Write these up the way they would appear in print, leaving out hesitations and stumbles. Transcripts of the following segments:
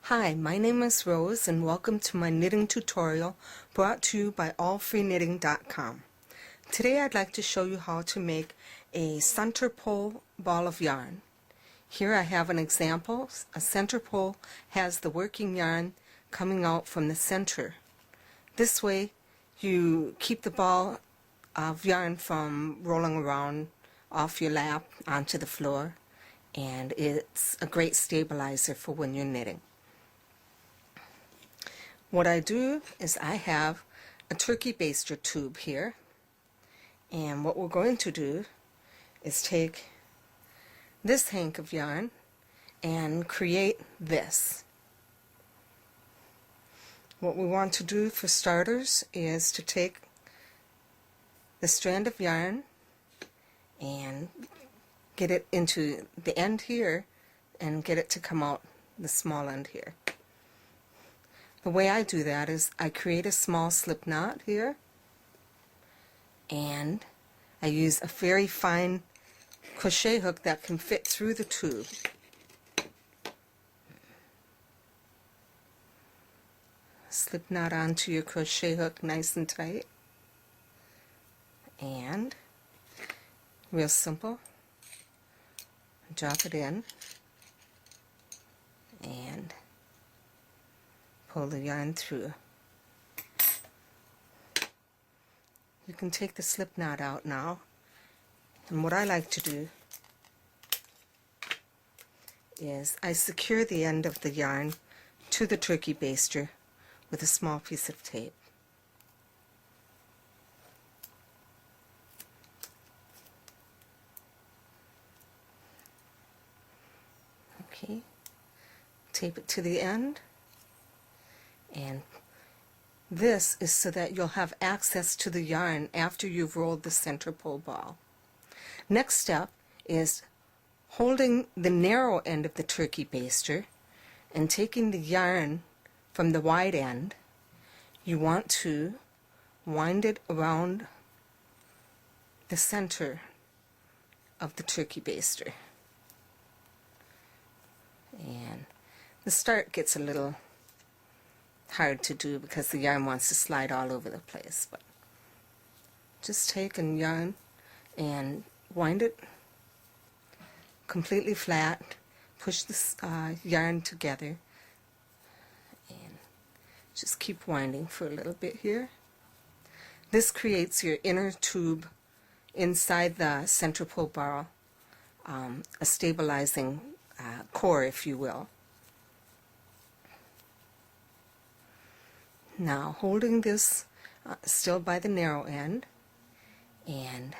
Hi, my name is Rose and welcome to my knitting tutorial brought to you by allfreeknitting.com. Today I'd like to show you how to make a center pole ball of yarn. Here I have an example. A center pole has the working yarn coming out from the center. This way you keep the ball of yarn from rolling around off your lap onto the floor, and it's a great stabilizer for when you're knitting. What I do is I have a turkey baster tube here, and what we're going to do is take this hank of yarn and create this. What we want to do for starters is to take the strand of yarn and get it into the end here and get it to come out the small end here. The way I do that is I create a small slip knot here, and I use a very fine crochet hook that can fit through the tube. Slip knot onto your crochet hook nice and tight, and real simple, drop it in and pull the yarn through. You can take the slip knot out now, and what I like to do is I secure the end of the yarn to the turkey baster with a small piece of tape. Okay, tape it to the end, and this is so that you'll have access to the yarn after you've rolled the center pole ball. Next step is holding the narrow end of the turkey baster and taking the yarn from the wide end. You want to wind it around the center of the turkey baster. And the start gets a little hard to do because the yarn wants to slide all over the place, but just take a yarn and wind it completely flat, push the yarn together, and just keep winding for a little bit here. This creates your inner tube inside the center pole ball, a stabilizing core, if you will. Now, holding this still by the narrow end, and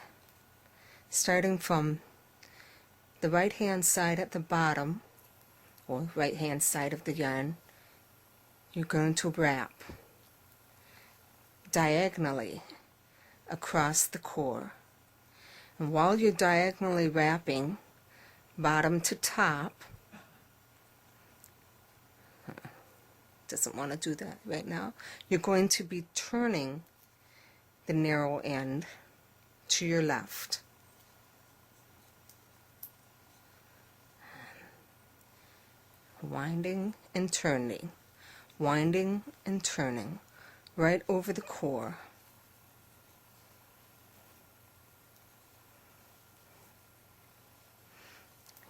starting from the right hand side at the bottom, or right hand side of the yarn, you're going to wrap diagonally across the core. And while you're diagonally wrapping bottom to top, doesn't want to do that right now, you're going to be turning the narrow end to your left. Winding and turning, winding and turning right over the core.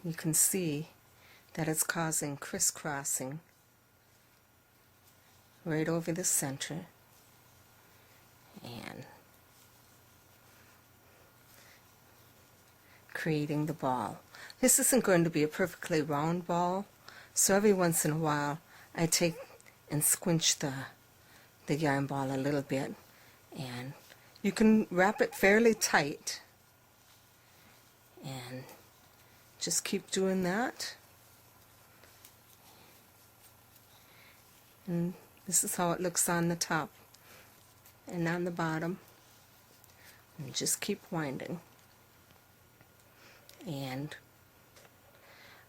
You can see that it's causing crisscrossing right over the center, and creating the ball. This isn't going to be a perfectly round ball, so every once in a while I take and squinch the yarn ball a little bit, and you can wrap it fairly tight and just keep doing that. And this is how it looks on the top and on the bottom. And just keep winding. And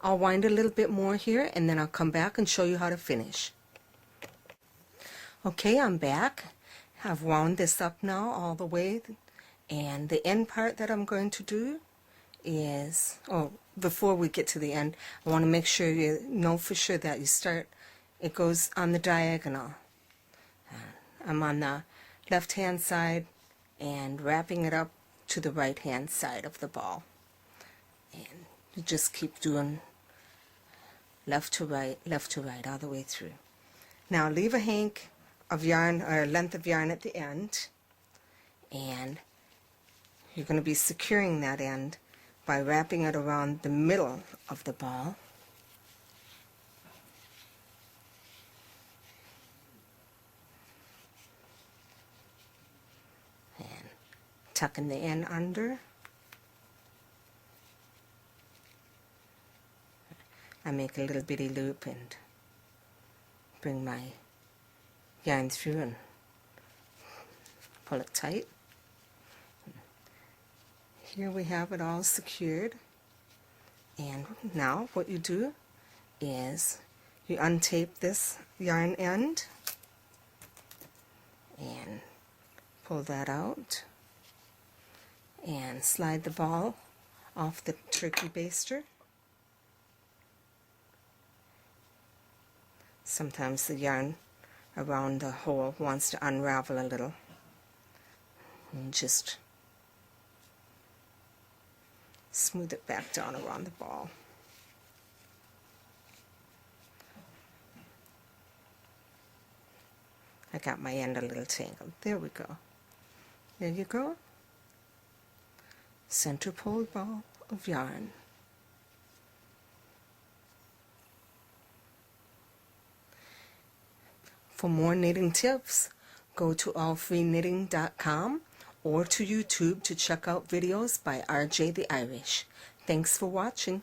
I'll wind a little bit more here, and then I'll come back and show you how to finish. Okay, I'm back. I've wound this up now all the way, and the end part that I'm going to do is, before we get to the end, I want to make sure you know for sure that you start it goes on the diagonal. I'm on the left hand side and wrapping it up to the right hand side of the ball. And you just keep doing left to right all the way through. Now leave a hank of yarn or a length of yarn at the end, and you're going to be securing that end by wrapping it around the middle of the ball. And tucking the end under. I make a little bitty loop and bring my yarn through and pull it tight. Here we have it all secured, and now what you do is you untape this yarn end and pull that out and slide the ball off the turkey baster. Sometimes the yarn around the hole wants to unravel a little. And just smooth it back down around the ball. I got my end a little tangled. There we go. There you go. Center pole ball of yarn. For more knitting tips, go to allfreeknitting.com or to YouTube to check out videos by RJ the Irish. Thanks for watching.